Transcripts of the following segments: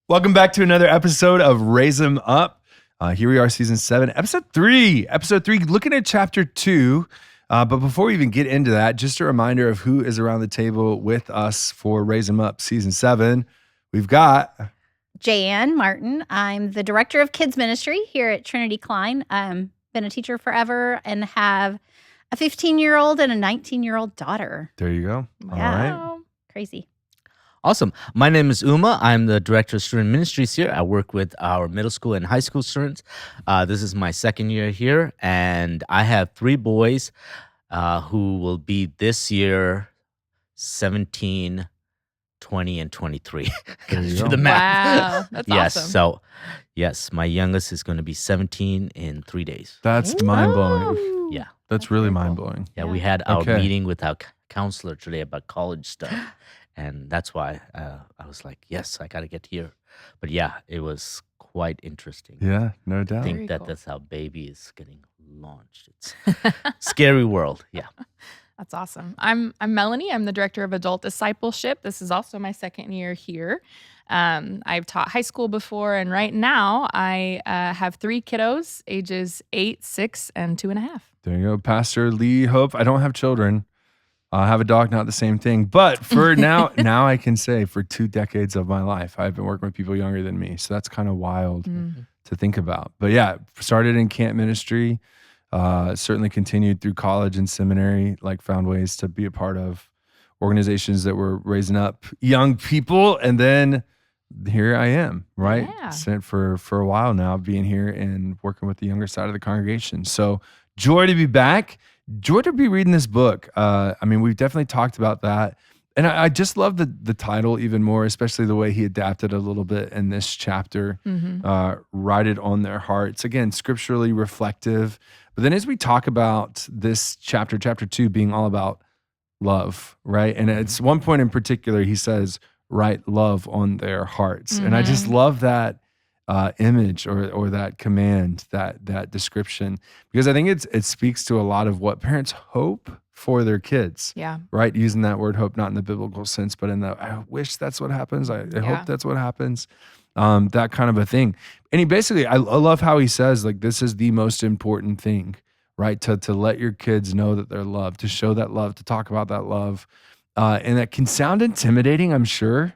Welcome back to another episode of Raise 'Em Up. Here we are, season 7, episode 3. Episode 3, looking at chapter 2. But before we even get into that, just a reminder of who is around the table with us for Raise 'Em Up season 7. We've got Jan Martin. I'm the director of kids ministry here at Trinity Klein. Been a teacher forever and have a 15-year-old and a 19-year-old daughter. There you go. Yeah. All right. Crazy. Awesome. My name is Uma. I'm the director of student ministries here. I work with our middle school and high school students. This is my second year here, and I have 3 boys who will be this year 17, 20, and 23. There you Do go. the math. Wow, that's Yes. awesome. So, yes, my youngest is going to be 17 in 3 days. That's mind-blowing. Ooh. Yeah. That's really mind-blowing. Yeah, we had our Okay. meeting with our counselor today about college stuff. And that's why I was like, yes, I got to get here. But yeah, it was quite interesting. Yeah, no I doubt. think Very that cool. that's how baby is getting launched. It's scary world. Yeah. That's awesome. I'm Melanie. I'm the director of adult discipleship. This is also my second year here. I've taught high school before, and right now I have 3 kiddos, ages 8, 6, and 2.5. There you go. Pastor Lee Hope. I don't have children. I have a dog, not the same thing. But for now I can say for 2 decades of my life, I've been working with people younger than me. So that's kind of wild to think about. But yeah, started in camp ministry, certainly continued through college and seminary, found ways to be a part of organizations that were raising up young people. And then here I am, right? Yeah. Sent for a while now, being here and working with the younger side of the congregation. So joy to be back. Joy to be reading this book. We've definitely talked about that. And I just love the title even more, especially the way he adapted a little bit in this chapter. Write it on their hearts. Again, scripturally reflective. But then as we talk about this chapter 2 being all about love, right? And it's one point in particular, he says, write love on their hearts. And I just love that image or that command, that description, because I think it speaks to a lot of what parents hope for their kids. Yeah. Right, using that word hope not in the biblical sense, but in the I wish that's what happens. I hope that's what happens. That kind of a thing. And he basically, I love how he says this is the most important thing, right? To let your kids know that they're loved, to show that love, to talk about that love, and that can sound intimidating, I'm sure.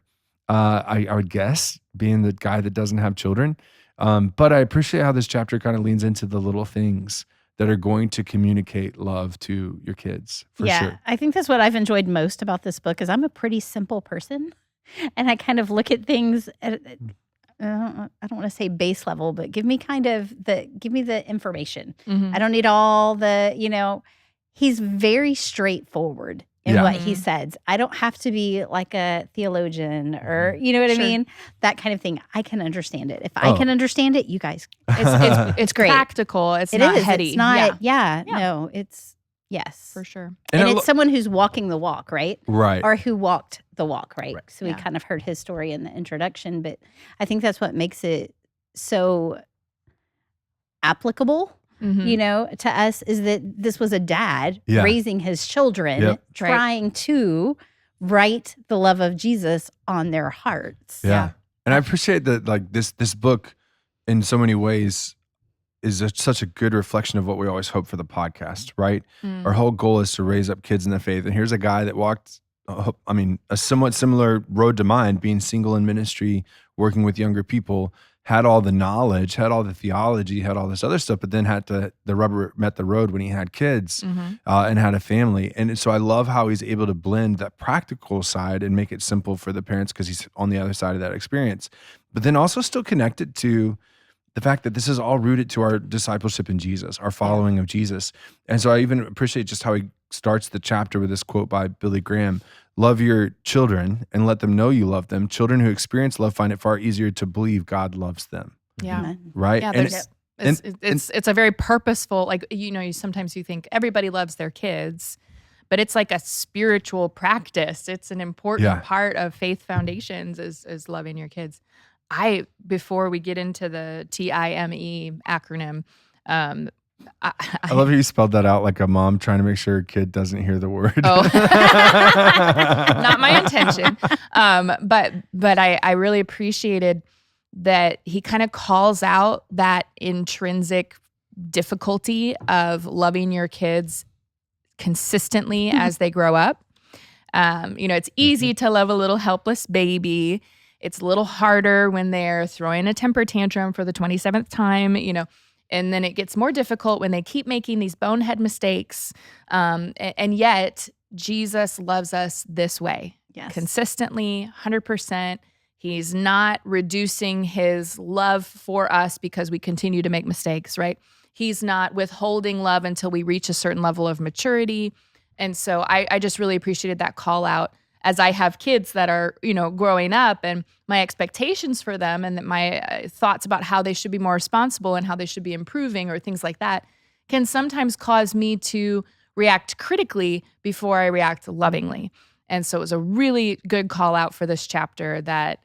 I would guess, being the guy that doesn't have children. But I appreciate how this chapter kind of leans into the little things that are going to communicate love to your kids, for sure. I think that's what I've enjoyed most about this book is I'm a pretty simple person. And I kind of look at things at, I don't want to say base level, but give me the information. I don't need all the, he's very straightforward in Yeah. what he says. I don't have to be like a theologian or, you know what I Sure. mean? That kind of thing. I can understand it. If I can understand it, you guys. It's great. practical. It's It not is. heady. It's not, Yeah, no, it's, yes. for sure. And I it's someone who's walking the walk, right? Right. Or who walked the walk, right? Right. So we Yeah. kind of heard his story in the introduction, but I think that's what makes it so applicable, to us, is that this was a dad Yeah. raising his children, Yep. trying to write the love of Jesus on their hearts. Yeah. And I appreciate that this book in so many ways is such a good reflection of what we always hope for the podcast, right? Our whole goal is to raise up kids in the faith. And here's a guy that walked, a somewhat similar road to mine, being single in ministry, working with younger people, had all the knowledge, had all the theology, had all this other stuff, but then the rubber met the road when he had kids and had a family. And so I love how he's able to blend that practical side and make it simple for the parents because he's on the other side of that experience, but then also still connected to the fact that this is all rooted to our discipleship in Jesus, our following of Jesus. And so I even appreciate just how he starts the chapter with this quote by Billy Graham: love your children and let them know you love them. Children who experience love find it far easier to believe God loves them. Yeah. Amen. Right? Yeah, And there's- and- it's a very purposeful, sometimes you think everybody loves their kids, but it's like a spiritual practice. It's an important part of faith foundations is loving your kids. Before we get into the T.I.M.E. acronym, I love how you spelled that out like a mom trying to make sure her kid doesn't hear the word. Oh, not my intention. But I really appreciated that he kind of calls out that intrinsic difficulty of loving your kids consistently as they grow up. It's easy to love a little helpless baby. It's a little harder when they're throwing a temper tantrum for the 27th time, and then it gets more difficult when they keep making these bonehead mistakes. And yet Jesus loves us this way, consistently, 100%. He's not reducing his love for us because we continue to make mistakes, right? He's not withholding love until we reach a certain level of maturity. And so I just really appreciated that call out as I have kids that are, growing up, and my expectations for them and my thoughts about how they should be more responsible and how they should be improving or things like that can sometimes cause me to react critically before I react lovingly. And so it was a really good call out for this chapter that,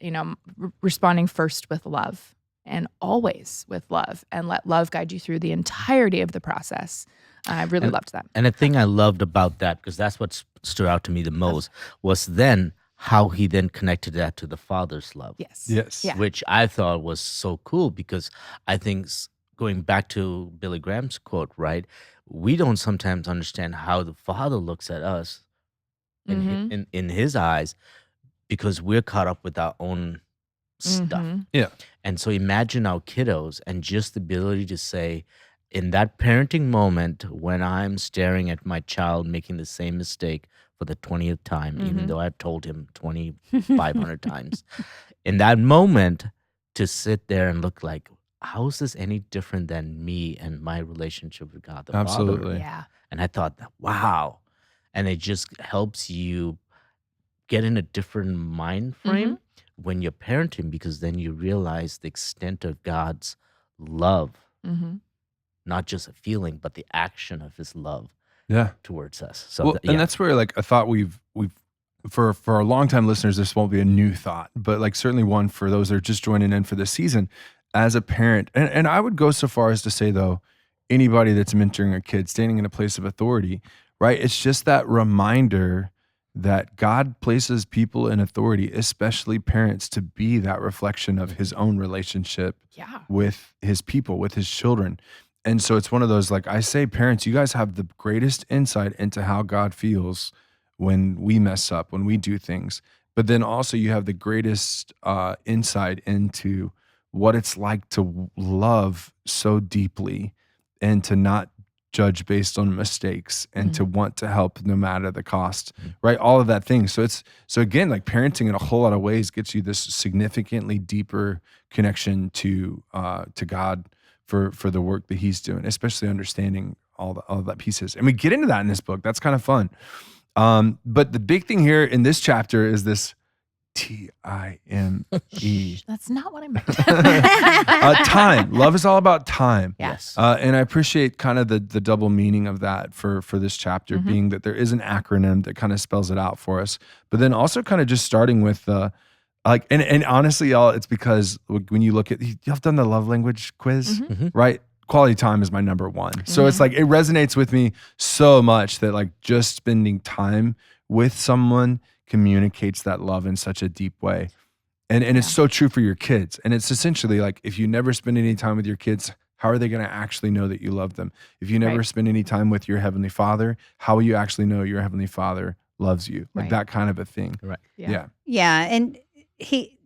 responding first with love and always with love, and let love guide you through the entirety of the process. I really loved that. And the thing I loved about that, because that's what stood out to me the most, was then how he then connected that to the Father's love. Yes. Yeah. Which I thought was so cool, because I think, going back to Billy Graham's quote, right, we don't sometimes understand how the Father looks at us in his eyes, because we're caught up with our own stuff. Yeah. And so imagine our kiddos, and just the ability to say, in that parenting moment when I'm staring at my child making the same mistake for the 20th time, even though I've told him 2,500 times, in that moment, to sit there and look like, how is this any different than me and my relationship with God the Absolutely. Father? Yeah. And I thought, wow. And it just helps you get in a different mind frame when you're parenting, because then you realize the extent of God's love, not just a feeling, but the action of his love towards us. So and that's where, like, I thought we've for our longtime listeners, this won't be a new thought, but like certainly one for those that are just joining in for this season. As a parent, and I would go so far as to say, though, anybody that's mentoring a kid, standing in a place of authority, right? It's just that reminder that God places people in authority, especially parents, to be that reflection of his own relationship with his people, with his children. And so it's one of those, like I say, parents, you guys have the greatest insight into how God feels when we mess up, when we do things. But then also you have the greatest insight into what it's like to love so deeply and to not judge based on mistakes and to want to help no matter the cost, right? All of that thing. So again, like parenting in a whole lot of ways gets you this significantly deeper connection to God for the work that he's doing, especially understanding all that pieces. And we get into that in this book. That's kind of fun. But the big thing here in this chapter is this T.I.M.E. That's not what I meant. Time. Love is all about time. Yes. And I appreciate kind of the double meaning of that for this chapter, being that there is an acronym that kind of spells it out for us, but then also kind of just starting with and honestly, y'all, it's because when you look at, y'all have done the love language quiz, right? Quality time is my number one. So it's like, it resonates with me so much that like just spending time with someone communicates that love in such a deep way. And it's so true for your kids. And it's essentially like, if you never spend any time with your kids, how are they going to actually know that you love them? If you never spend any time with your Heavenly Father, how will you actually know your Heavenly Father loves you? Like that kind of a thing. Right. Yeah. And he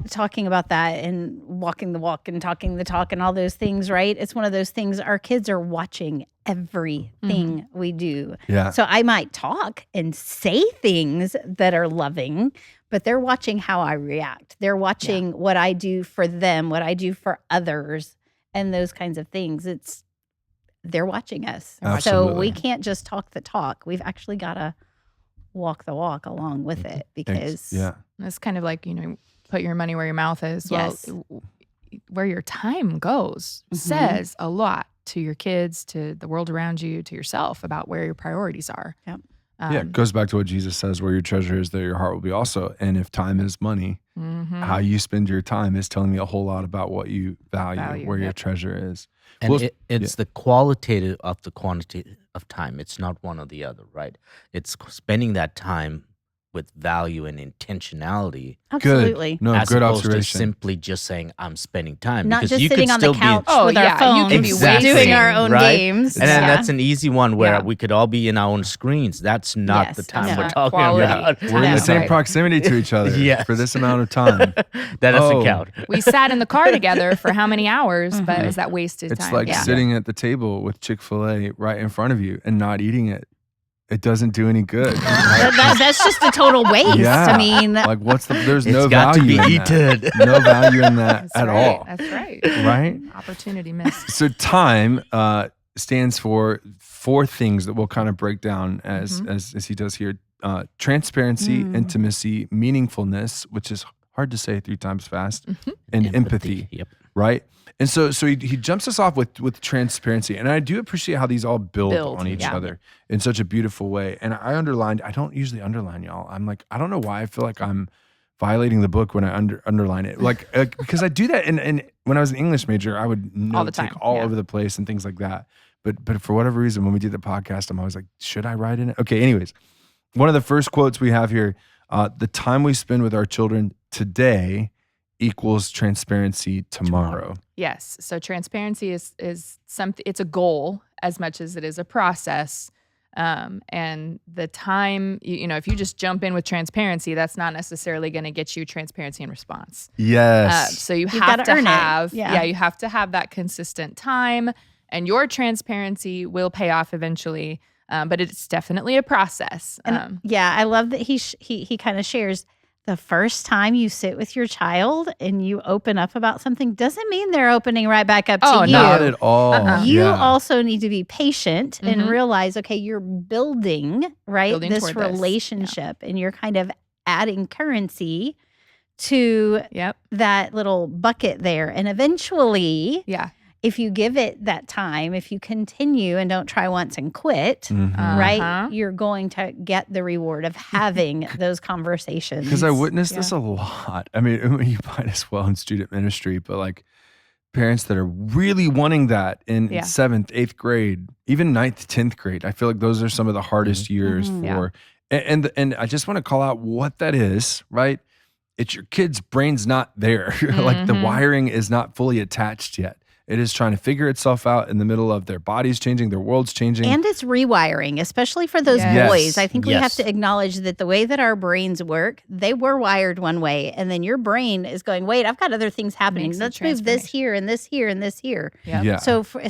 talking about that and walking the walk and talking the talk and all those things, right? It's one of those things, our kids are watching everything we do. Yeah. So I might talk and say things that are loving, but they're watching how I react. They're watching what I do for them, what I do for others, and those kinds of things. They're watching us. Absolutely. So we can't just talk the talk. We've actually got to walk the walk along with it, because It's kind of like, put your money where your mouth is. Yes. Well, where your time goes says a lot to your kids, to the world around you, to yourself, about where your priorities are. Yep. It goes back to what Jesus says, where your treasure is, there your heart will be also. And if time is money, how you spend your time is telling me a whole lot about what you value where your treasure is. And it's the qualitative of the quantity of time. It's not one or the other, right? It's spending that time with value and intentionality. Absolutely. No, as good opposed to observation. simply just saying I'm spending time. Not because just you sitting could on the still couch be, Oh, with yeah, our phones, you could be Exactly. doing our own right? games. And then Yeah. that's an easy one where Yeah. we could all be in our own screens. That's not the Yes, time no. we're Not talking quality. about. We're in the No. same Right. proximity to each other Yes. for this amount of time. That doesn't Oh. count. We sat in the car together for how many hours, but Mhm. is that wasted It's time? like Yeah. sitting at the table with Chick-fil-A right in front of you and not eating it. It doesn't do any good. That's just a total waste. Yeah. I mean, Like there's It's no got value to be in that. eaten. No value in that That's at right. all. That's right. Right? Opportunity missed. So time stands for 4 things that we'll kind of break down as he does here. Transparency, intimacy, meaningfulness, which is hard to say 3 times fast, and empathy. Yep. Right? And so he jumps us off with transparency. And I do appreciate how these all build on each yeah. other in such a beautiful way. And I don't usually underline, y'all. I'm like, I don't know why I feel like I'm violating the book when I underline it. Like, because I do that. And when I was an English major, I would All the take time, all yeah. over the place and things like that. But for whatever reason, when we do the podcast, I'm always like, should I write in it? Okay, anyways. One of the first quotes we have here, the time we spend with our children today equals transparency tomorrow. Yes. So transparency is something. It's a goal as much as it is a process. And the time, if you just jump in with transparency, that's not necessarily going to get you transparency in response. Yes. So you You've have gotta to earn it. have, Yeah. you have to have that consistent time, and your transparency will pay off eventually. But it's definitely a process. and yeah, I love that he kind of shares the first time you sit with your child and you open up about something doesn't mean they're opening right back up to Oh, you. no. Not at all. You Yeah. also need to be patient and Mhm. realize, okay, you're building, right, Building this toward this. relationship and you're kind of adding currency to Yep. that little bucket there. And eventually, Yeah. if you give it that time, if you continue and don't try once and quit, Mhm. right, Uh-huh. you're going to get the reward of having those conversations. Because I witnessed Yeah. this a lot. I mean, you might as well in student ministry, but like parents that are really wanting that in Yeah. 7th, 8th grade, even 9th, 10th grade. I feel like those are some of the hardest years Mhm. for, and I just want to call out what that is, right? It's your kid's brain's not there. Like the Mhm. wiring is not fully attached yet. It is trying to figure itself out in the middle of their bodies changing, their world's changing. And it's rewiring, especially for those Yes. boys. I think we have Yes. to acknowledge that the way that our brains work, they were wired one way. And then your brain is going, wait, I've got other things happening. Makes a Let's move this here and this here and this here. Yep. Yeah. So for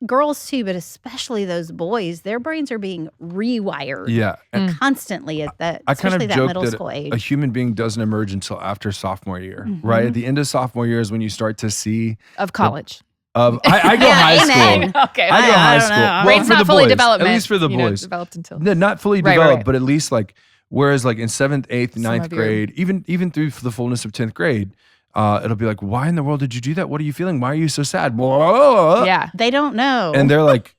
girls too, but especially those boys, their brains are being rewired Yeah. And constantly at that, I kind especially of that joke middle that school age. a human being doesn't emerge until after sophomore year, right? At the end of sophomore year is when you start to see Of college. I go Yeah, high amen. school. Okay. I go I high don't school. know. Well, Brain's for not the fully boys, developed. At least for the boys. Developed until. No, not fully Right, developed, right. but at least like, whereas like in 7th, 8th, Some 9th of your- grade, even through the fullness of 10th grade, it'll be like, why in the world did you do that? What are you feeling? Why are you so sad? Whoa. Yeah. They don't know. And they're like,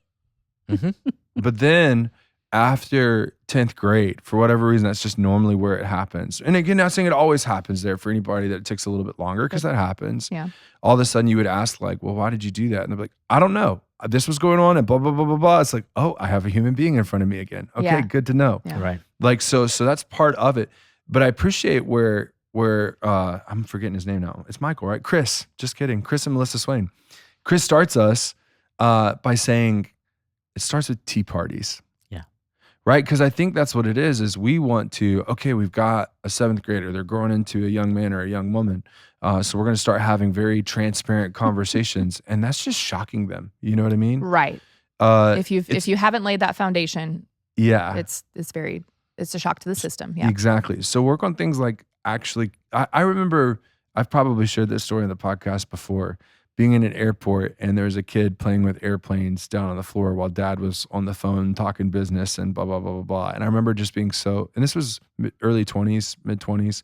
Mhm. but then after 10th grade, for whatever reason, that's just normally where it happens. And again, not saying it always happens there for anybody that it takes a little bit longer, because that happens. Yeah. All of a sudden you would ask like, well, why did you do that? And they're like, I don't know. This was going on and blah, blah, blah, blah, blah. It's like, oh, I have a human being in front of me again. Okay, Yeah. good to know. Yeah. Right. Like, so that's part of it. But I appreciate where I'm forgetting his name now. It's Michael, right? Chris, just kidding. Chris and Melissa Swain. Chris starts us by saying it starts with tea parties. Yeah. Right? Because I think that's what it is we want to, okay, we've got a 7th grader. They're growing into a young man or a young woman. So we're going to start having very transparent conversations. And that's just shocking them. You know what I mean? Right. If you haven't laid that foundation, Yeah. it's a shock to the system. Yeah. Exactly. So work on things like actually, I remember, I've probably shared this story on the podcast before, being in an airport and there's a kid playing with airplanes down on the floor while dad was on the phone talking business and blah, blah, blah, blah, blah. And I remember just being so, and this was early 20s, mid 20s.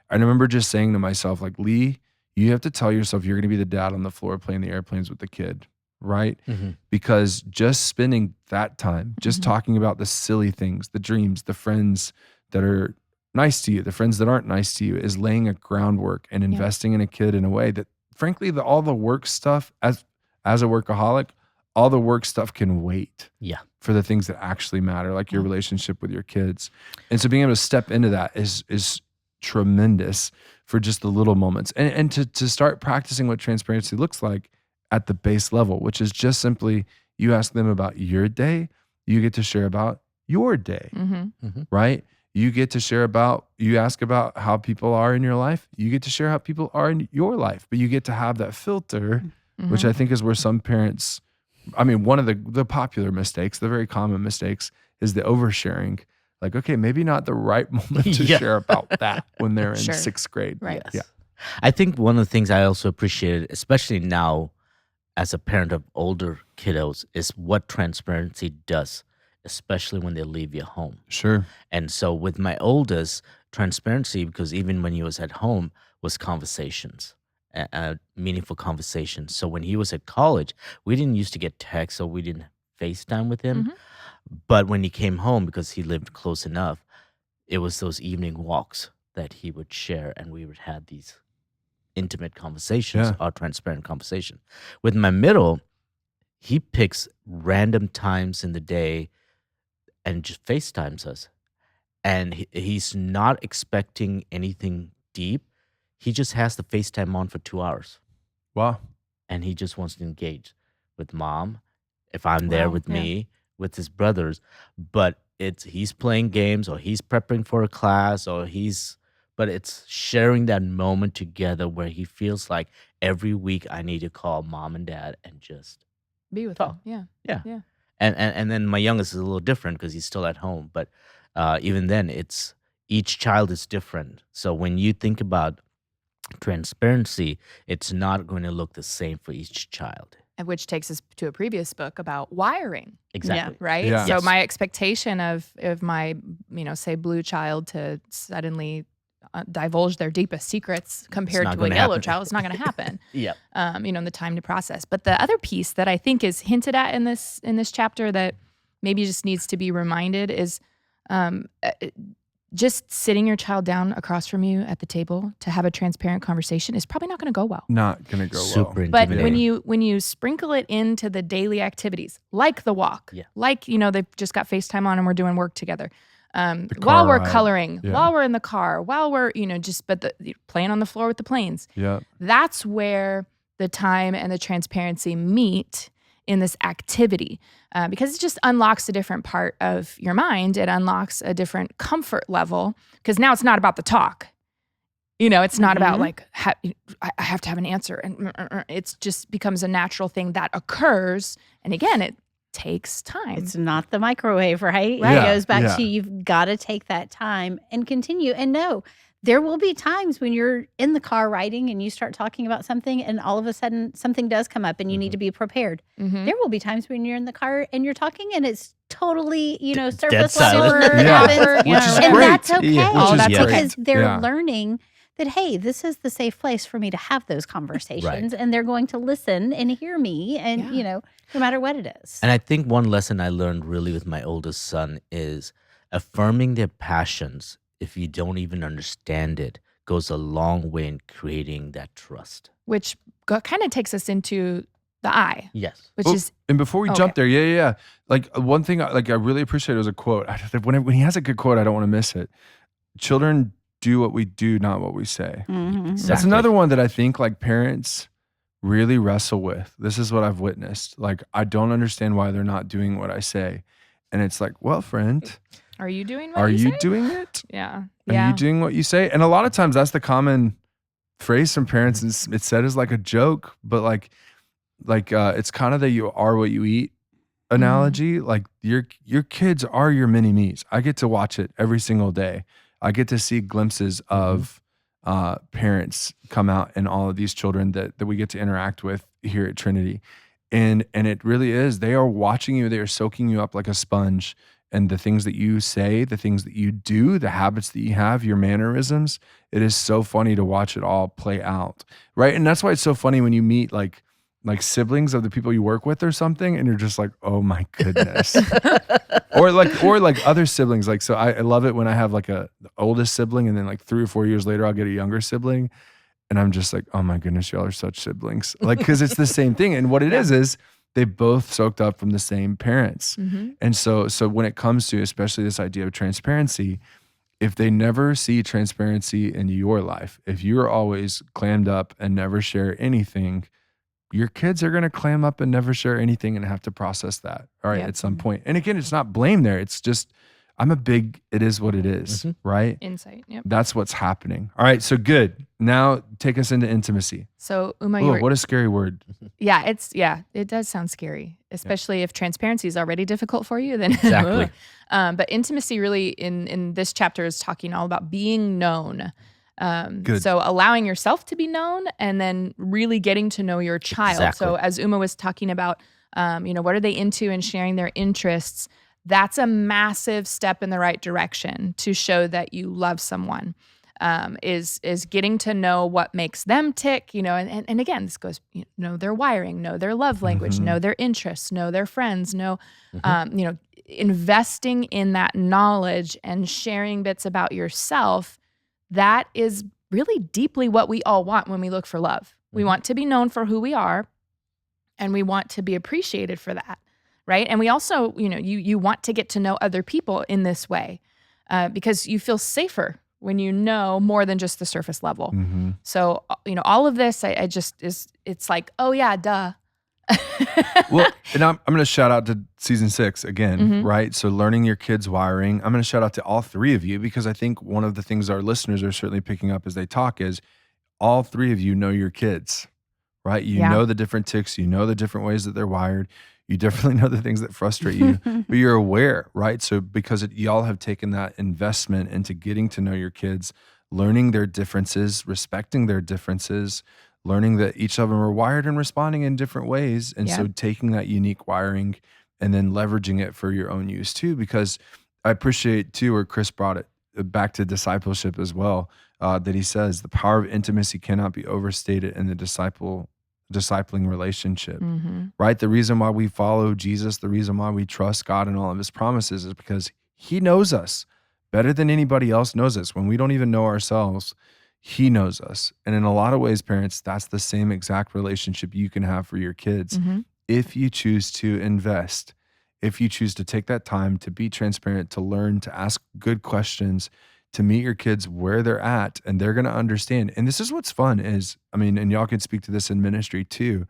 I remember just saying to myself, like, Lee, you have to tell yourself you're going to be the dad on the floor playing the airplanes with the kid. Right? Mhm. Because just spending that time, just Mhm. talking about the silly things, the dreams, the friends that are nice to you, the friends that aren't nice to you, is laying a groundwork and investing in a kid in a way that, frankly, all the work stuff, as a workaholic, all the work stuff can wait. Yeah. for the things that actually matter, like your relationship with your kids. And so being able to step into that is tremendous for just the little moments. And to start practicing what transparency looks like at the base level, which is just simply you ask them about your day, you get to share about your day, right? You get to share about, you ask about how people are in your life, you get to share how people are in your life, but you get to have that filter, which I think is where some parents, I mean, one of the popular mistakes, the very common mistakes is the oversharing. Like, okay, maybe not the right moment to share about that when they're in sixth grade. Right. Yes. Yeah. I think one of the things I also appreciated, especially now as a parent of older kiddos, is what transparency does, especially when they leave your home. Sure. And so with my oldest, transparency, because even when he was at home, was conversations, meaningful conversations. So when he was at college, we didn't used to get texts or we didn't FaceTime with him. But when he came home, because he lived close enough, it was those evening walks that he would share, and we would have these intimate conversations or transparent conversation. With my middle, he picks random times in the day and just FaceTimes us. And he's not expecting anything deep. He just has the FaceTime on for 2 hours. Wow. And he just wants to engage with mom, if I'm there with me, with his brothers. But he's playing games or he's prepping for a class but it's sharing that moment together where he feels like every week I need to call mom and dad and just be with talk. them. Yeah. Yeah. And then my youngest is a little different because he's still at home. But even then, each child is different. So when you think about transparency, it's not going to look the same for each child. And which takes us to a previous book about wiring. Exactly. Right? Yeah. So Yes. my expectation of my, say blue child to suddenly divulge their deepest secrets compared not to a gonna yellow happen. child, it's not going to happen. Yeah. The time to process. But the other piece that I think is hinted at in this chapter that maybe just needs to be reminded is just sitting your child down across from you at the table to have a transparent conversation is probably not going to go well. Not going to go Super well. But intimidating. when you sprinkle it into the daily activities, like the walk, like they've just got FaceTime on and we're doing work together, while we're ride. coloring, Yeah. while we're in the car, while we're playing on the floor with the planes. Yeah. That's where the time and the transparency meet in this activity, because it just unlocks a different part of your mind. It unlocks a different comfort level because now it's not about the talk. It's not about like, I have to have an answer. And it just becomes a natural thing that occurs. And again, it takes time. It's not the microwave, right? Yeah, It goes back yeah. to you've got to take that time and continue. And no, there will be times when you're in the car riding and you start talking about something and all of a sudden something does come up and you need to be prepared. There will be times when you're in the car and you're talking and it's totally, surface level. silent. Yeah. happens. Which is And great. that's okay. Yeah. Which is that's great. Because they're Yeah. learning that, hey, this is the safe place for me to have those conversations and they're going to listen and hear me and, no matter what it is. And I think one lesson I learned really with my oldest son is affirming their passions, if you don't even understand it, goes a long way in creating that trust. Which kind of takes us into the I, Yes. which Oh, is and before we jump there, yeah. Like one thing, I really appreciate was a quote. When he has a good quote, I don't want to miss it. Children do what we do, not what we say. Mhm. That's Exactly. another one that I think like parents really wrestle with. This is what I've witnessed. Like, I don't understand why they're not doing what I say. And it's like, well, friend, are you doing what are you say? doing it? Yeah. Are you doing what you say? And a lot of times that's the common phrase from parents. And it's said as like a joke, but like it's kind of the you are what you eat analogy. Like your kids are your mini me's. I get to watch it every single day. I get to see glimpses of parents come out in all of these children that we get to interact with here at Trinity. And it really is, they are watching you, they are soaking you up like a sponge. And the things that you say, the things that you do, the habits that you have, your mannerisms, it is so funny to watch it all play out, right? And that's why it's so funny when you meet like siblings of the people you work with or something, and you're just like, oh my goodness. or like other siblings. Like, so I love it when I have like the oldest sibling, and then like 3 or 4 years later, I'll get a younger sibling. And I'm just like, oh my goodness, y'all are such siblings. Like, because it's the same thing. And what it is they both soaked up from the same parents. Mm-hmm. And so when it comes to especially this idea of transparency, if they never see transparency in your life, if you're always clammed up and never share anything, your kids are going to clam up and never share anything and have to process that, all right, at some point. And again, it's not blame there. It's just, it is what it is, right? Insight. Yep. That's what's happening. All right, so good. Now take us into intimacy. So Uma, Oh, what a scary word. Yeah, it does sound scary, especially if transparency is already difficult for you. Then Exactly. But intimacy really in this chapter is talking all about being known. Good. So allowing yourself to be known and then really getting to know your child. Exactly. So as Uma was talking about, what are they into and sharing their interests, that's a massive step in the right direction to show that you love someone. Is getting to know what makes them tick, and again, this goes, know their wiring, know their love language, know their interests, know their friends, know, investing in that knowledge and sharing bits about yourself. That is really deeply what we all want when we look for love. We want to be known for who we are, and we want to be appreciated for that, right? And we also, you want to get to know other people in this way because you feel safer when you know more than just the surface level. So, all of this, it's like, oh yeah, duh. Well, and I'm going to shout out to season 6 again, right? So learning your kids' wiring. I'm going to shout out to all 3 of you because I think one of the things our listeners are certainly picking up as they talk is all 3 of you know your kids, right? You know the different ticks, you know the different ways that they're wired. You definitely know the things that frustrate you, but you're aware, right? So because y'all have taken that investment into getting to know your kids, learning their differences, respecting their differences, learning that each of them are wired and responding in different ways. And so taking that unique wiring and then leveraging it for your own use too, because I appreciate too, where Chris brought it back to discipleship as well, that he says the power of intimacy cannot be overstated in the discipling relationship, right? The reason why we follow Jesus, the reason why we trust God and all of his promises is because he knows us better than anybody else knows us. When we don't even know ourselves, he knows us. And in a lot of ways, parents, that's the same exact relationship you can have for your kids. If you choose to invest, if you choose to take that time to be transparent, to learn, to ask good questions, to meet your kids where they're at, and they're going to understand. And this is what's fun is, and y'all can speak to this in ministry too.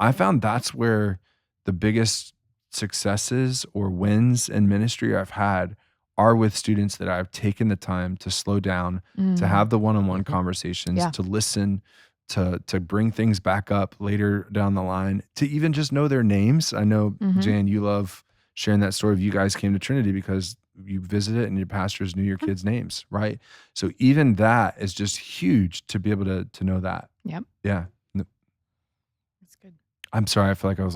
I found that's where the biggest successes or wins in ministry I've had are with students that I've taken the time to slow down, to have the one-on-one conversations, to listen, to bring things back up later down the line, to even just know their names. I know, Jan, you love sharing that story of you guys came to Trinity because you visited and your pastors knew your kids' names, right? So even that is just huge to be able to know that. Yep. Yeah. That's good. I'm sorry. I feel like I was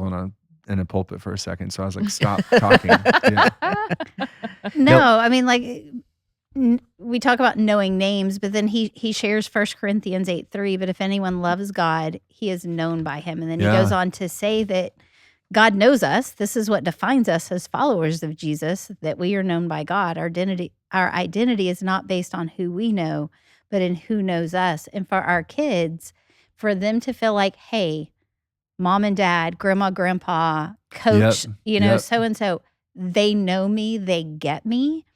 in a pulpit for a second. So I was like, stop talking. Yeah. No, we talk about knowing names, but then he shares 1 Corinthians 8:3, but if anyone loves God, he is known by him. And then he goes on to say that God knows us. This is what defines us as followers of Jesus, that we are known by God. Our identity is not based on who we know, but in who knows us. And for our kids, for them to feel like, hey, mom and dad, grandma, grandpa, coach, so-and-so, they know me, they get me,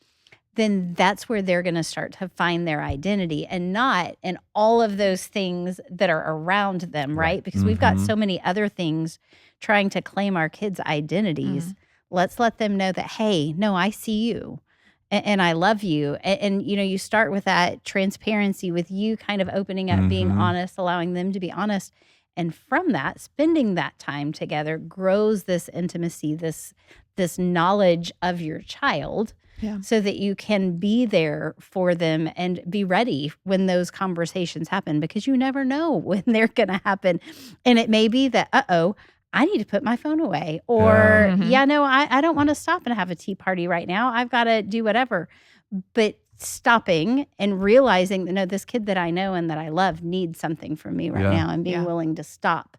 then that's where they're going to start to find their identity and not in all of those things that are around them, right? Because we've got so many other things trying to claim our kids' identities. Let's let them know that, hey, no, I see you and I love you. And you start with that transparency, with you kind of opening up, being honest, allowing them to be honest. And from that, spending that time together grows this intimacy, this knowledge of your child, so that you can be there for them and be ready when those conversations happen, because you never know when they're going to happen. And it may be that, I need to put my phone away, or I don't want to stop and have a tea party right now. I've got to do whatever. But stopping and realizing that, no, this kid that I know and that I love needs something from me right now, and being willing to stop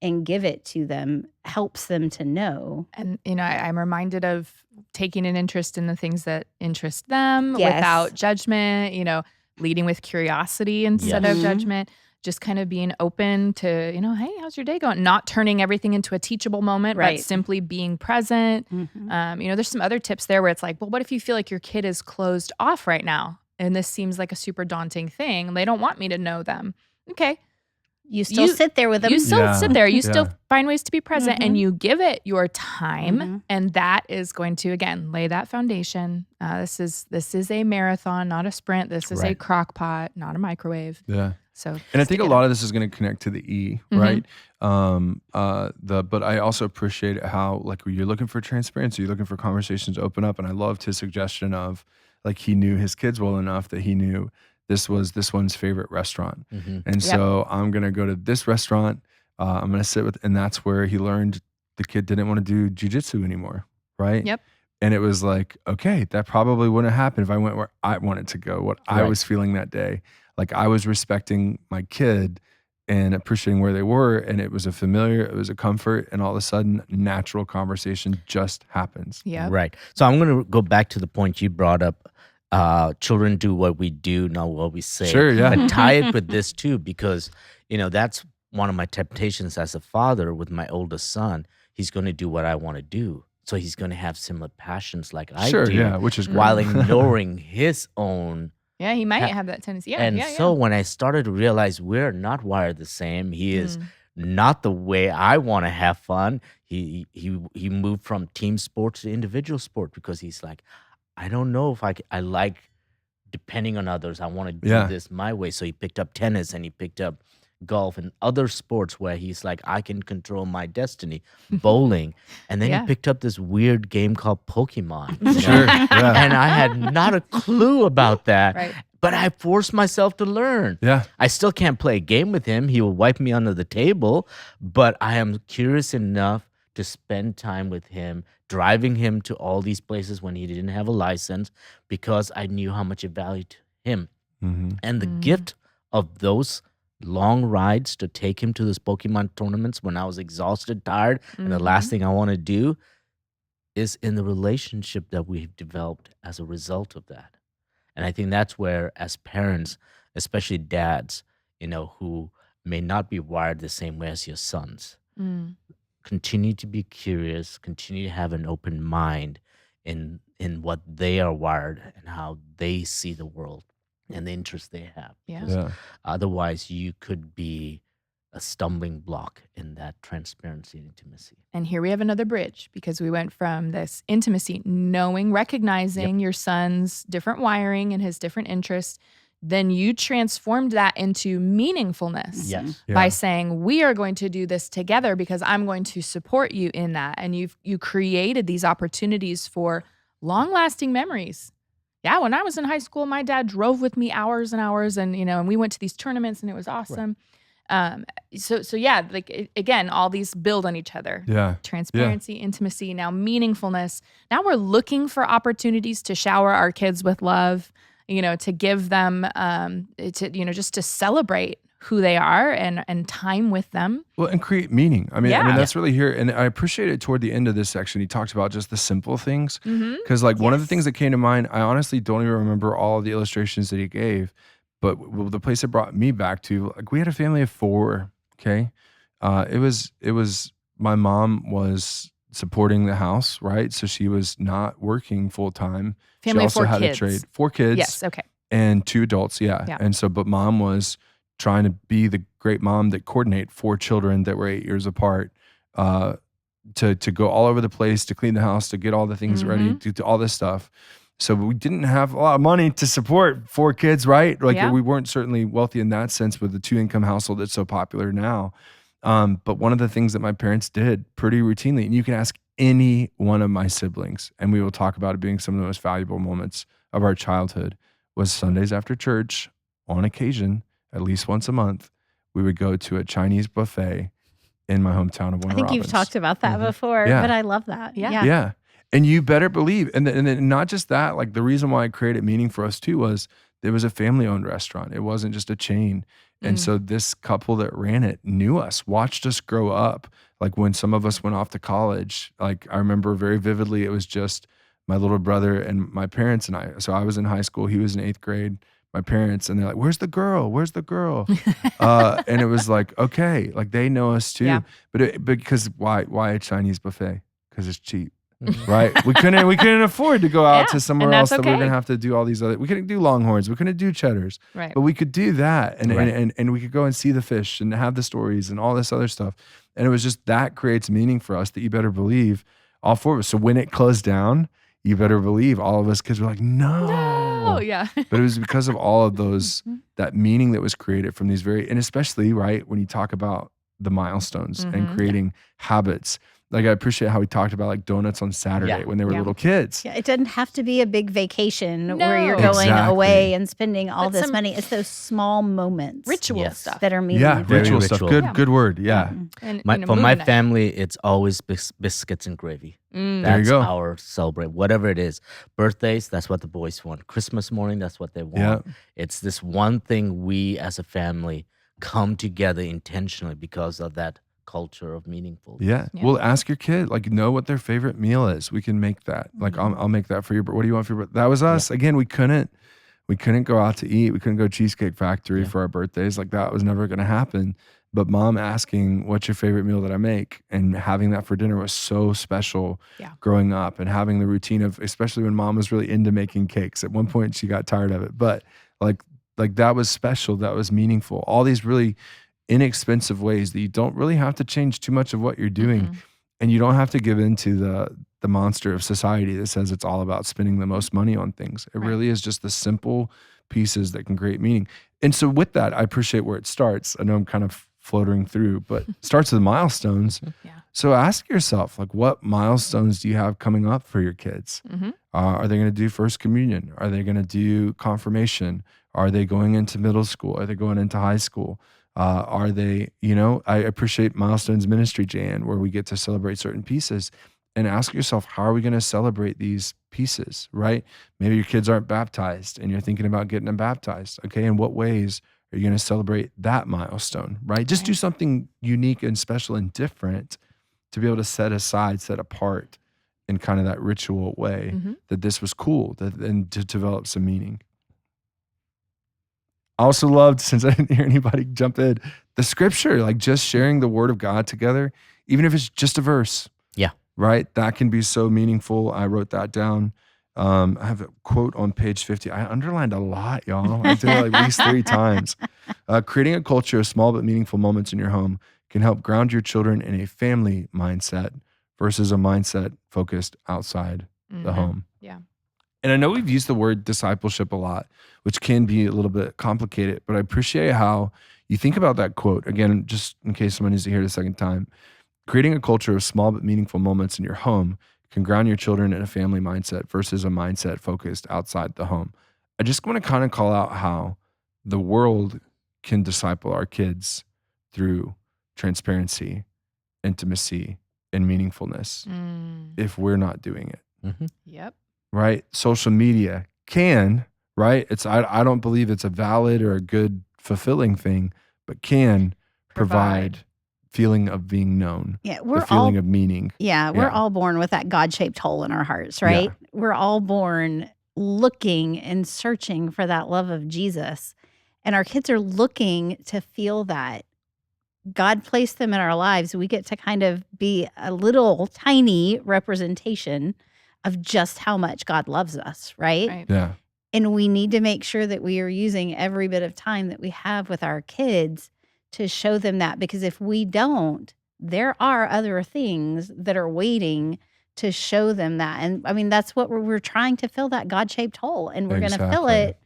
and give it to them helps them to know. And, I'm reminded of taking an interest in the things that interest them without judgment, leading with curiosity instead of judgment. just kind of being open to, hey, how's your day going? Not turning everything into a teachable moment, Right. but simply being present. There's some other tips there where it's like, well, what if you feel like your kid is closed off right now? And this seems like a super daunting thing. They don't want me to know them. Okay. You still sit there with them. You still sit there. You still Yeah. find ways to be present and you give it your time. And that is going to, again, lay that foundation. This is a marathon, not a sprint. This is a crock pot, not a microwave. Yeah. So, and I think a lot of this is going to connect to the E, right? But I also appreciate how, like, when you're looking for transparency, you're looking for conversations to open up. And I loved his suggestion of, like, he knew his kids well enough that he knew this was this one's favorite restaurant. And so I'm going to go to this restaurant. I'm going to sit with, and that's where he learned the kid didn't want to do jujitsu anymore, right? Yep. And it was like, okay, that probably wouldn't happen if I went where I wanted to go, what I was feeling that day. Like, I was respecting my kid and appreciating where they were. And it was a familiar, it was a comfort. And all of a sudden, natural conversation just happens. Yeah. Right. So I'm going to go back to the point you brought up. Children do what we do, not what we say. Sure, yeah. But tie it with this too, because, that's one of my temptations as a father with my oldest son. He's going to do what I want to do. So he's going to have similar passions like I do. Yeah, which is great. While ignoring his own. Yeah, he might have that tendency. Yeah, and so when I started to realize we're not wired the same, he is not the way I want to have fun. He moved from team sports to individual sport because he's like, I don't know if I like depending on others. I want to do this my way. So he picked up tennis and he picked up golf and other sports where he's like, I can control my destiny, bowling. And then he picked up this weird game called Pokemon. Sure. Yeah. And I had not a clue about that. Right. But I forced myself to learn. Yeah. I still can't play a game with him. He will wipe me under the table. But I am curious enough to spend time with him, driving him to all these places when he didn't have a license, because I knew how much it valued him. And the gift of those long rides to take him to those Pokemon tournaments when I was exhausted, tired, and the last thing I want to do is in the relationship that we've developed as a result of that. And I think that's where, as parents, especially dads, who may not be wired the same way as your sons, continue to be curious, continue to have an open mind in what they are wired and how they see the world and the interests they have. Yeah. Otherwise, you could be a stumbling block in that transparency and intimacy. And here we have another bridge, because we went from this intimacy, knowing, recognizing your son's different wiring and his different interests. Then you transformed that into meaningfulness by saying, we are going to do this together because I'm going to support you in that. And you created these opportunities for long-lasting memories. Yeah, when I was in high school, my dad drove with me hours and hours, and and we went to these tournaments, and it was awesome. Right. Again, all these build on each other. Yeah. Transparency, intimacy, now meaningfulness. Now we're looking for opportunities to shower our kids with love, to give them, just to celebrate who they are and time with them. Well, and create meaning. I mean, that's really here. And I appreciate it toward the end of this section. He talks about just the simple things. Because one of the things that came to mind, I honestly don't even remember all of the illustrations that he gave, but the place it brought me back to, like, we had a family of 4, okay? It was my mom was supporting the house, right? So she was not working full time. Family she also of 4 had kids. a trade. 4 kids. Yes, okay. And 2 adults, yeah. And so, but mom was trying to be the great mom that coordinate 4 children that were 8 years apart, to go all over the place, to clean the house, to get all the things ready, to do all this stuff. So we didn't have a lot of money to support 4 kids, right? Like we weren't certainly wealthy in that sense with the 2-income household that's so popular now. But one of the things that my parents did pretty routinely, and you can ask any one of my siblings, and we will talk about it being some of the most valuable moments of our childhood, was Sundays after church, on occasion, at least once a month, we would go to a Chinese buffet in my hometown of Warner I think Robins. you've talked about that before, but I love that. Yeah. And you better believe, and then not just that, like the reason why I created meaning for us too was it was a family-owned restaurant. It wasn't just a chain. And so this couple that ran it knew us, watched us grow up. Like when some of us went off to college, like I remember very vividly, it was just my little brother and my parents and I. So I was in high school, he was in 8th grade. my parents, and they're like, "Where's the girl? Where's the girl?" And it was like, okay, like they know us too. Yeah. But because why a Chinese buffet? Because it's cheap. Right, we couldn't afford to go out to somewhere else that we we're gonna have to do all these other. We couldn't do Longhorns, we couldn't do Cheddars, Right. but we could do that, and we could go and see the fish and have the stories and all this other stuff. And it was just that creates meaning for us that you better believe all four of us. So when it closed down, you better believe all of us kids were like, no, yeah. But it was because of all of those that meaning that was created from these and especially right when you talk about the milestones and creating habits. Like I appreciate how we talked about like donuts on Saturday when they were little kids. Yeah, it doesn't have to be a big vacation where you're going away and spending all this money. It's those small moments, ritual stuff that are meaningful. Yeah, ritual stuff. Good word. Yeah. And, for my family, it's always biscuits and gravy. There you That's go. our celebrate. Whatever it is, birthdays, that's what the boys want. Christmas morning, that's what they want. It's this one thing we as a family come together intentionally because of that culture of meaningful. Yeah. Well, ask your kid, like, know what their favorite meal is. We can make that. Like, I'll make that for you. But what do you want for your birthday? That was us. Again, we couldn't go out to eat. We couldn't go Cheesecake Factory for our birthdays. Like that was never going to happen. But mom asking, what's your favorite meal that I make? And having that for dinner was so special growing up, and having the routine of, especially when mom was really into making cakes. At one point she got tired of it, but like that was special. That was meaningful. All these really inexpensive ways that you don't really have to change too much of what you're doing. And you don't have to give into the monster of society that says it's all about spending the most money on things. It really is just the simple pieces that can create meaning. And so with that, I appreciate where it starts. I know I'm kind of floating through, but it starts with milestones. So ask yourself, like, what milestones do you have coming up for your kids? Are they going to do first communion? Are they going to do confirmation? Are they going into middle school? Are they going into high school? Are they, I appreciate Milestones Ministry, Jan, where we get to celebrate certain pieces, and ask yourself, how are we going to celebrate these pieces, right? Maybe your kids aren't baptized and you're thinking about getting them baptized. Okay. In what ways are you going to celebrate that milestone, right? Just do something unique and special and different to be able to set apart in kind of that ritual way that this was cool, and to develop some meaning. I also loved, since I didn't hear anybody jump in, the scripture, like just sharing the word of God together, even if it's just a verse. Yeah. Right? That can be so meaningful. I wrote that down. I have a quote on page 50. I underlined a lot, y'all. I did it like at least 3 times. Creating a culture of small but meaningful moments in your home can help ground your children in a family mindset versus a mindset focused outside the home. Yeah. And I know we've used the word discipleship a lot, which can be a little bit complicated, but I appreciate how you think about that quote. Again, just in case someone needs to hear it a second time, creating a culture of small but meaningful moments in your home can ground your children in a family mindset versus a mindset focused outside the home. I just want to kind of call out how the world can disciple our kids through transparency, intimacy, and meaningfulness if we're not doing it. Yep. Right? Social media can, right? I don't believe it's a valid or a good fulfilling thing, but can provide feeling of being known. Yeah, we're the feeling all of meaning. Yeah, we're all born with that God-shaped hole in our hearts, right? Yeah. We're all born looking and searching for that love of Jesus. And our kids are looking to feel that. God placed them in our lives. We get to kind of be a little tiny representation of just how much God loves us, right? Yeah. And we need to make sure that we are using every bit of time that we have with our kids to show them that, because if we don't, there are other things that are waiting to show them that. And I mean, that's what we're trying to fill, that God-shaped hole. And we're going to fill it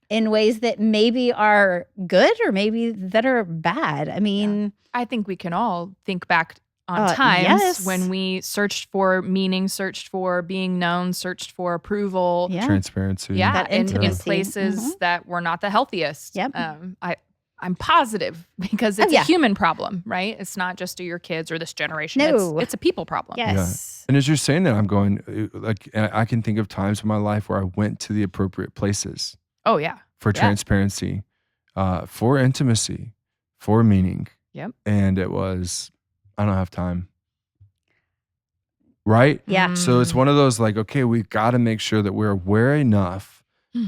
in ways that maybe are good or maybe that are bad. I mean, I think we can all think back on times when we searched for meaning, searched for being known, searched for approval, transparency. That in intimacy. places that were not the healthiest. Yep. I'm positive because it's a human problem, right? It's not just to your kids or this generation. No. It's a people problem. Yes. Yeah. And as you're saying that, I'm going, like, I can think of times in my life where I went to the appropriate places. Oh, yeah. For transparency, for intimacy, for meaning. Yep. And it was, I don't have time. Right? Yeah. So it's one of those like, okay, we've got to make sure that we're aware enough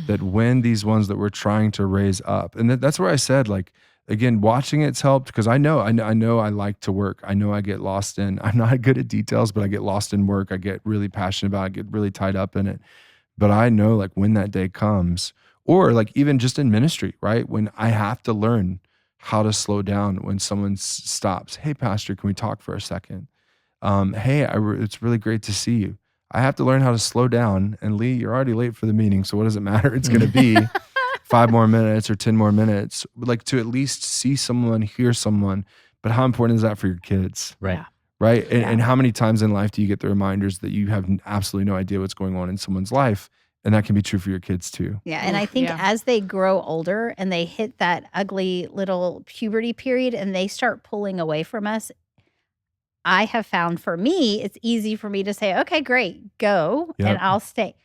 that when these ones that we're trying to raise up, and that's where I said, like, again, watching it's helped, because I know I like to work. I know I get lost in, I'm not good at details, but I get lost in work. I get really passionate about it, I get really tied up in it. But I know, like, when that day comes, or like even just in ministry, right? When I have to learn how to slow down when someone stops. Hey, pastor, can we talk for a second? Hey, it's really great to see you. I have to learn how to slow down. And Lee, you're already late for the meeting, so what does it matter? It's going to be 5 more minutes or 10 more minutes. Like, to at least see someone, hear someone. But how important is that for your kids? Right. Yeah. Right. And how many times in life do you get the reminders that you have absolutely no idea what's going on in someone's life? And that can be true for your kids too. Yeah. And I think as they grow older and they hit that ugly little puberty period and they start pulling away from us, I have found, for me, it's easy for me to say, okay, great, go, and I'll stay.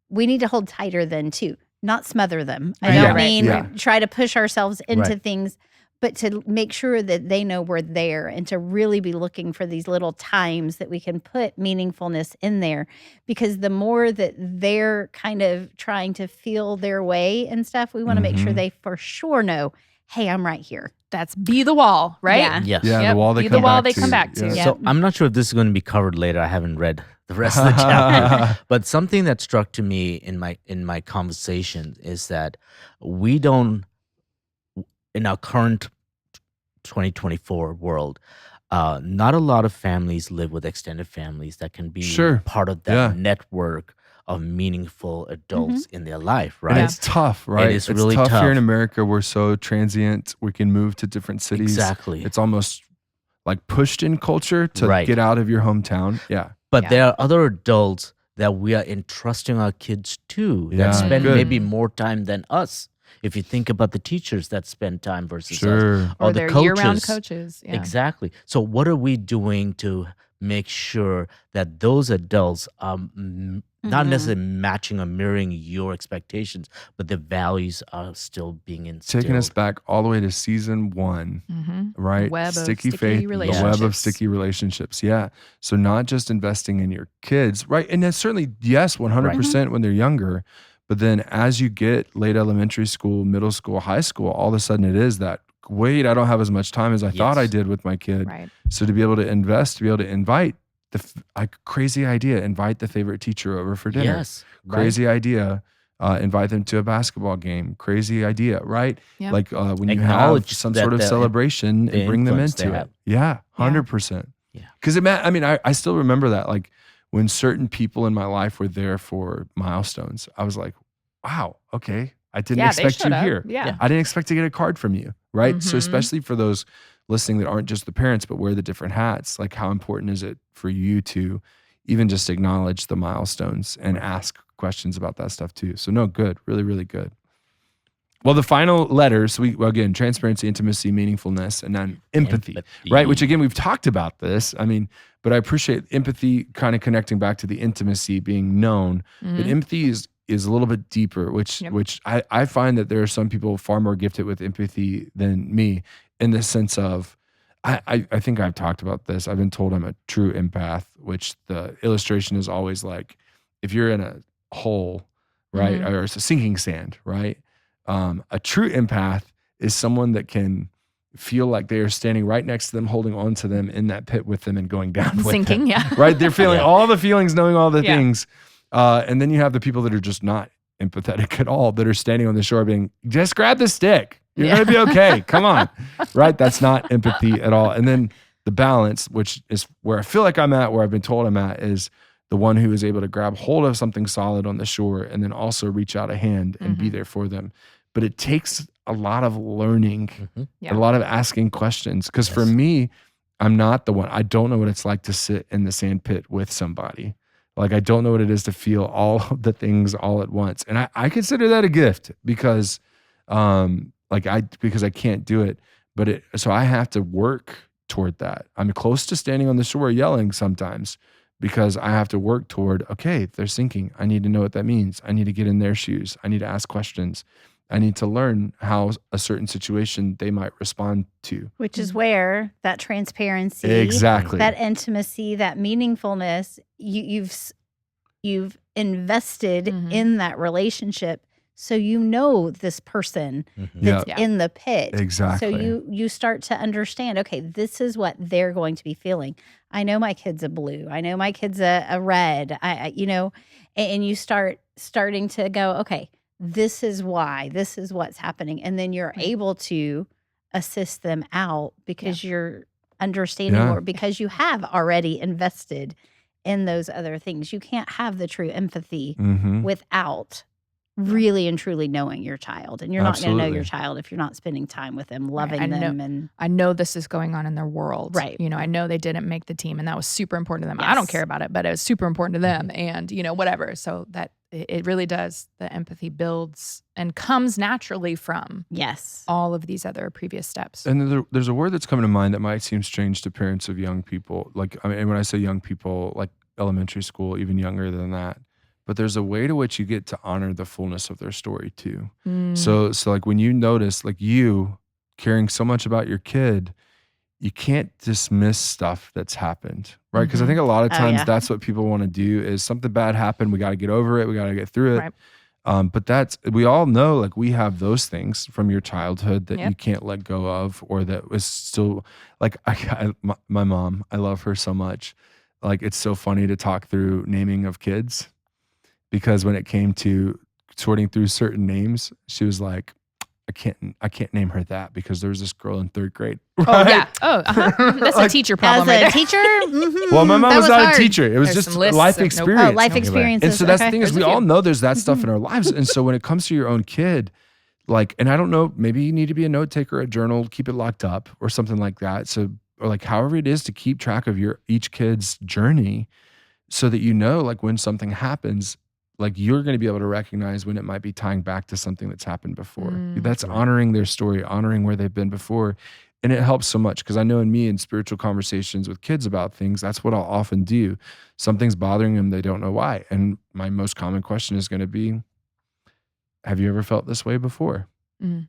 We need to hold tighter then too, not smother them. I don't mean try to push ourselves into things, but to make sure that they know we're there, and to really be looking for these little times that we can put meaningfulness in there. Because the more that they're kind of trying to feel their way and stuff, we want to make sure they for sure know, hey, I'm right here. That's be the wall, right? Yeah. Yes. Yeah, Yep. the wall they Be come the wall back they to. come back to. Yeah. Yeah. So I'm not sure if this is going to be covered later. I haven't read the rest of the chapter. But something that struck to me in my conversation is that we don't, in our current 2024 world, not a lot of families live with extended families that can be part of that network of meaningful adults in their life, right? And it's tough, right? It's really tough tough. here in America. We're so transient. We can move to different cities. Exactly. It's almost like pushed in culture to get out of your hometown. Yeah. But there are other adults that we are entrusting our kids to that spend maybe more time than us. If you think about the teachers that spend time versus us, or the their coaches. year-round coaches. Yeah. Exactly. So what are we doing to make sure that those adults are not necessarily matching or mirroring your expectations, but the values are still being instilled? Taking us back all the way to season 1, right? Web of sticky faith, the web of sticky relationships. Yeah. So not just investing in your kids, right? And that's certainly, yes, 100% when they're younger. But then as you get late elementary school, middle school, high school, all of a sudden it is that, wait, I don't have as much time as I thought I did with my kid. Right. So to be able to invest, to be able to invite crazy idea, invite the favorite teacher over for dinner. Yes. Crazy idea, invite them to a basketball game. Crazy idea, right? Yep. Like when you Acknowledge have some that sort of celebration and bring them influence into they it. have. Yeah, 100%. Yeah. Because I still remember that, like when certain people in my life were there for milestones, I was like, wow, okay. I didn't expect you here. Yeah. I didn't expect to get a card from you, right? So especially for those listening that aren't just the parents, but wear the different hats, like how important is it for you to even just acknowledge the milestones and ask questions about that stuff too? So no, good, really, really good. Well, the final letters, again, transparency, intimacy, meaningfulness, and then empathy, right? Which again, we've talked about this. But I appreciate empathy kind of connecting back to the intimacy being known. But empathy is a little bit deeper, which I find that there are some people far more gifted with empathy than me, in the sense of, I think I've talked about this. I've been told I'm a true empath, which the illustration is always like, if you're in a hole, right, or it's a sinking sand, right? A true empath is someone that can feel like they are standing right next to them, holding on to them in that pit with them and going down with Sinking, them, right? They're feeling all the feelings, knowing all the things. And then you have the people that are just not empathetic at all, that are standing on the shore being, just grab the stick. You're going to be okay. Come on. Right? That's not empathy at all. And then the balance, which is where I feel like I'm at, where I've been told I'm at, is the one who is able to grab hold of something solid on the shore and then also reach out a hand and be there for them. But it takes a lot of learning, a lot of asking questions. Because for me, I'm not the one. I don't know what it's like to sit in the sand pit with somebody. Like, I don't know what it is to feel all of the things all at once. And I consider that a gift because I can't do it. But so I have to work toward that. I'm close to standing on the shore yelling sometimes because I have to work toward, okay, they're sinking. I need to know what that means. I need to get in their shoes. I need to ask questions. I need to learn how a certain situation they might respond to. Which is where that transparency, that intimacy, that meaningfulness, you've invested in that relationship So this person that's in the pit. Exactly. So you start to understand, okay, this is what they're going to be feeling. I know my kid's a blue. I know my kid's a red. And you starting to go, okay, this is why, this is what's happening. And then you're able to assist them out because you're understanding more, because you have already invested in those other things. You can't have the true empathy without really and truly knowing your child. And you're not going to know your child if you're not spending time with them, loving them. And I know this is going on in their world. Right. I know they didn't make the team and that was super important to them. I don't care about it, but it was super important to them and, whatever. So that it really does. The empathy builds and comes naturally from all of these other previous steps. And there's a word that's coming to mind that might seem strange to parents of young people. Like, I mean, when I say young people, like elementary school, even younger than that. But there's a way to which you get to honor the fullness of their story too. So like when you notice, like you caring so much about your kid, you can't dismiss stuff that's happened, right? Because I think a lot of times that's what people want to do is something bad happened. We got to get over it. We got to get through it. Right. But we all know, like we have those things from your childhood that you can't let go of, or that was still like, my mom, I love her so much. Like, it's so funny to talk through naming of kids. Because when it came to sorting through certain names, she was like, I can't name her that because there was this girl in 3rd grade. Right? Oh yeah. Oh, that's like, a teacher problem. As right a teacher, well, my mom was not hard. a teacher. It was just life experience. Oh, life experiences. And so that's the thing is, we all know there's that stuff in our lives. And so when it comes to your own kid, like, and I don't know, maybe you need to be a note taker, a journal, keep it locked up, or something like that. So, or like, however it is to keep track of each kid's journey, so that like when something happens, like you're going to be able to recognize when it might be tying back to something that's happened before. That's honoring their story, honoring where they've been before. And it helps so much because I know in spiritual conversations with kids about things, that's what I'll often do. Something's bothering them, they don't know why. And my most common question is going to be, have you ever felt this way before? And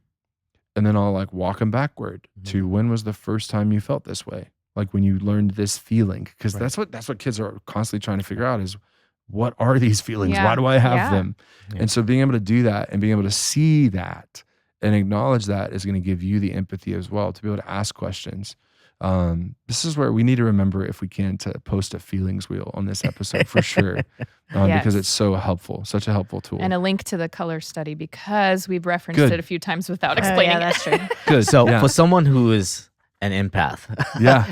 then I'll like walk them backward to when was the first time you felt this way? Like when you learned this feeling, because that's what kids are constantly trying to figure out is, what are these feelings? Why do I have them? And so being able to do that and being able to see that and acknowledge that is going to give you the empathy as well to be able to ask questions. This is where we need to remember, if we can, to post a feelings wheel on this episode for sure, because it's so helpful, such a helpful tool. And a link to the color study because we've referenced it a few times without explaining it. That's true. Good. So for someone who is an empath,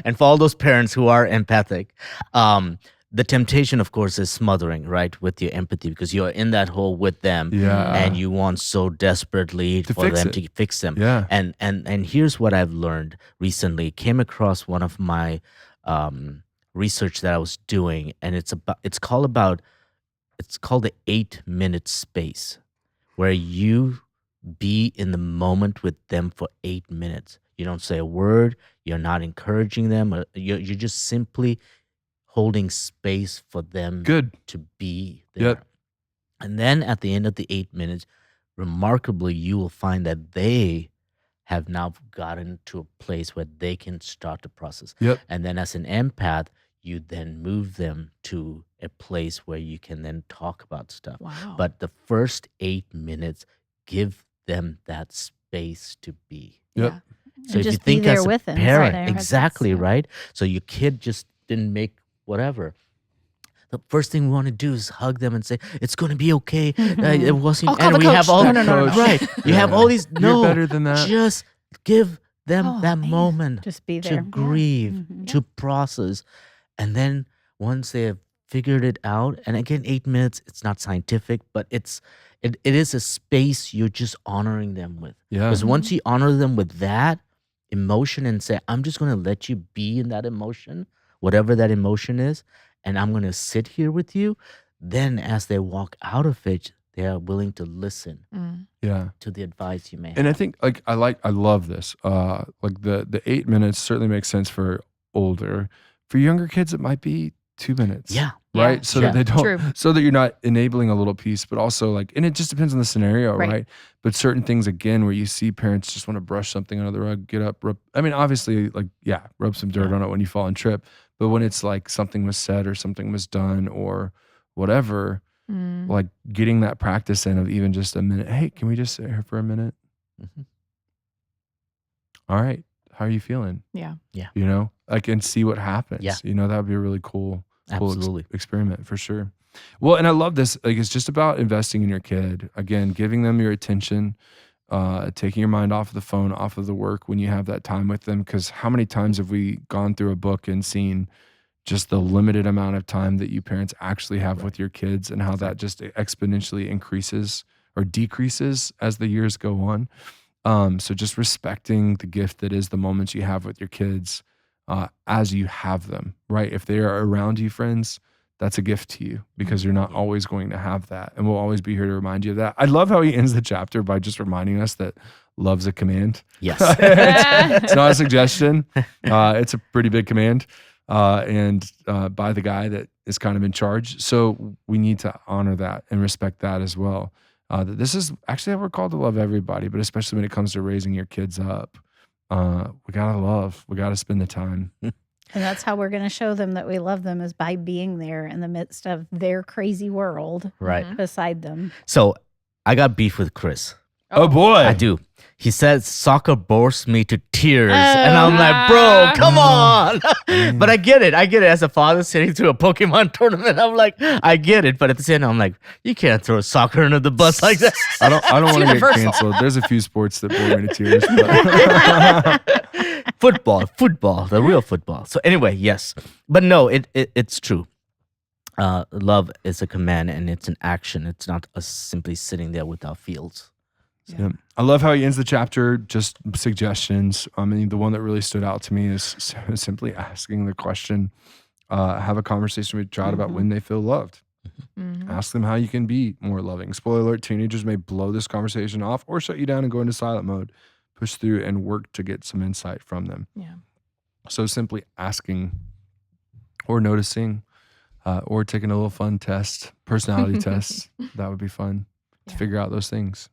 and for all those parents who are empathic, the temptation, of course, is smothering, right, with your empathy, because you're in that hole with them, and you want so desperately for them to fix them. And here's what I've learned recently. Came across one of my research that I was doing, and it's called the 8-minute space, where you be in the moment with them for 8 minutes. You don't say a word. You're not encouraging them. You're just simply holding space for them to be there. And then at the end of the 8 minutes, remarkably, you will find that they have now gotten to a place where they can start the process. And then as an empath, you then move them to a place where you can then talk about stuff. But the first 8 minutes, give them that space to be. So if you think as a parent, exactly, right? So your kid just didn't make whatever. The first thing we want to do is hug them and say, it's going to be okay. It wasn't. I'll call the coach. Have all, no. Right. You have all these. No, you're better than that. Just give them that moment. Just be there. To grieve, to process. And then once they have figured it out, and again, 8 minutes, it's not scientific, but it is a space you're just honoring them with. Because once you honor them with that emotion and say, I'm just going to let you be in that emotion, whatever that emotion is, and I'm going to sit here with you, then as they walk out of it, they are willing to listen to the advice you may have. And I think I love this. Like the 8 minutes certainly makes sense for older. For younger kids, it might be 2 minutes. Right? So that they don't, so that you're not enabling a little piece, but also like, and it just depends on the scenario, right? But certain things, again, where you see parents just want to brush something under the rug, get up, obviously, like, rub some dirt on it when you fall and trip. But when it's like something was said or something was done or whatever, like getting that practice in of even just a minute. Hey, can we just sit here for a minute? Mhm. All right. How are you feeling? Yeah. You know, like, and see what happens. Yeah. You know, that would be a really cool Absolutely. experiment for sure. Well, and I love this. Like, it's just about investing in your kid. Again, giving them your attention, taking your mind off of the phone, off of the work when you have that time with them. Because how many times have we gone through a book and seen just the limited amount of time that you parents actually have with your kids, and how that just exponentially increases or decreases as the years go on. So just respecting the gift that is the moments you have with your kids as you have them, right? If they are around you, friends, that's a gift to you, because you're not always going to have that. And we'll always be here to remind you of that. I love how he ends the chapter by just reminding us that love's a command. Yes. It's not a suggestion. It's a pretty big command. And by the guy that is kind of in charge. So we need to honor that and respect that as well. That this is actually how we're called to love everybody, but especially when it comes to raising your kids up. We gotta love. We gotta spend the time. And that's how we're going to show them that we love them, is by being there in the midst of their crazy world Right. beside them. So I got beef with Chris. Oh boy. I do. He says soccer bores me to tears. And I'm like, bro, come on. But I get it. As a father sitting through a Pokemon tournament, I'm like, I get it. But at the same time, I'm like, you can't throw soccer under the bus like that. I don't want to get Universal. canceled. There's a few sports that bore me to tears. But Football, the real football. So anyway, yes. But no, it's true. Love is a command, and it's an action. It's not us simply sitting there without feels. yeah. I love how he ends the chapter, just suggestions. I mean, the one that really stood out to me is simply asking the question, have a conversation with your child about when they feel loved. Ask them how you can be more loving. Spoiler alert, teenagers may blow this conversation off or shut you down and go into silent mode. Push through and work to get some insight from them. Yeah. So simply asking or noticing or taking a little fun test, personality test, that would be fun to figure out those things.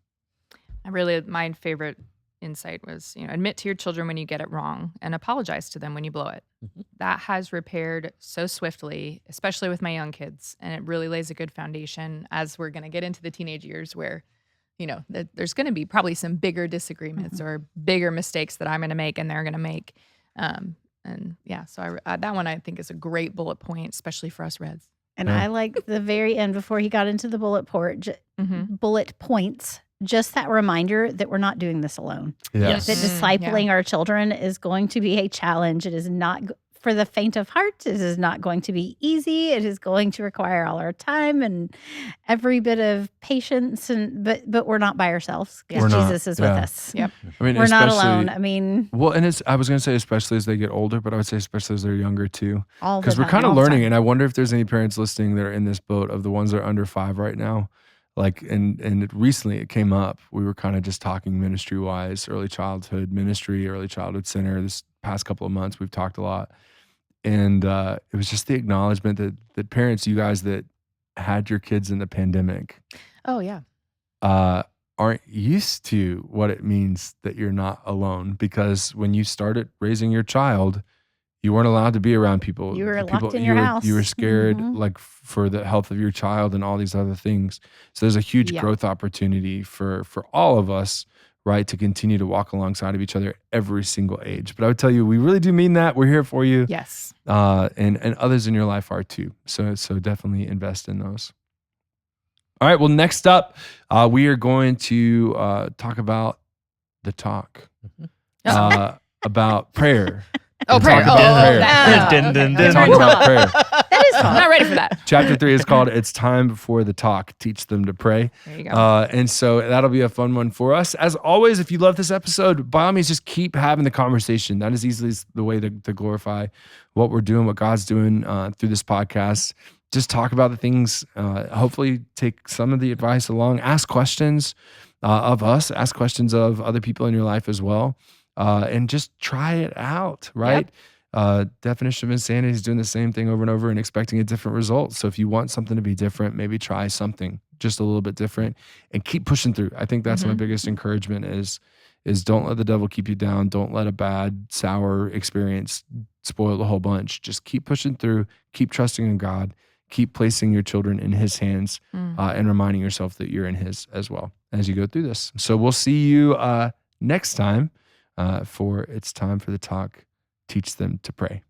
My favorite insight was, admit to your children when you get it wrong and apologize to them when you blow it. That has repaired so swiftly, especially with my young kids. And it really lays a good foundation as we're going to get into the teenage years where, there's going to be probably some bigger disagreements or bigger mistakes that I'm going to make and they're going to make. So that one I think is a great bullet point, especially for us Reds. And I like the very end, before he got into the bullet points, just that reminder that we're not doing this alone. Yes. That discipling our children is going to be a challenge. It is not for the faint of heart. It is not going to be easy. It is going to require all our time and every bit of patience. But we're not by ourselves, because Jesus is with us. Yep. I mean, We're not alone. I mean, well, and I was going to say, especially as they get older, but I would say especially as they're younger too, all the because we're time, kind of all the learning. time. And I wonder if there's any parents listening that are in this boat of the ones that are under 5 right now. Like, and recently it came up. We were kind of just talking ministry wise, early childhood ministry, early childhood center. This past couple of months, we've talked a lot. And it was just the acknowledgement that parents, you guys that had your kids in the pandemic, Oh, yeah. aren't used to what it means that you're not alone. Because when you started raising your child, you weren't allowed to be around people. You were People- locked in your house. You were scared, Mhm. like, for the health of your child and all these other things. So there's a huge Yeah. growth opportunity for all of us, right, to continue to walk alongside of each other every single age. But I would tell you, we really do mean that. We're here for you. Yes. And others in your life are too. So definitely invest in those. All right. Well, next up, we are going to talk about the talk, about prayer. Oh, We'll prayer. talk about prayer. That. Dun, dun, We'll dun, talk dun. about prayer. That is I'm fun. not ready for that. Chapter 3 is called "It's Time Before the Talk." Teach them to pray. There you go. And so that'll be a fun one for us. As always, if you love this episode, by all means, just keep having the conversation. That is easily the way to glorify what we're doing, what God's doing through this podcast. Just talk about the things, hopefully take some of the advice along. Ask questions of us. Ask questions of other people in your life as well. And just try it out, right? Definition of insanity is doing the same thing over and over and expecting a different result. So if you want something to be different, maybe try something just a little bit different and keep pushing through. I think that's my biggest encouragement is don't let the devil keep you down. Don't let a bad, sour experience spoil the whole bunch. Just keep pushing through, keep trusting in God, keep placing your children in his hands and reminding yourself that you're in his as well as you go through this. So we'll see you next time for It's Time for the Talk. Teach them to pray.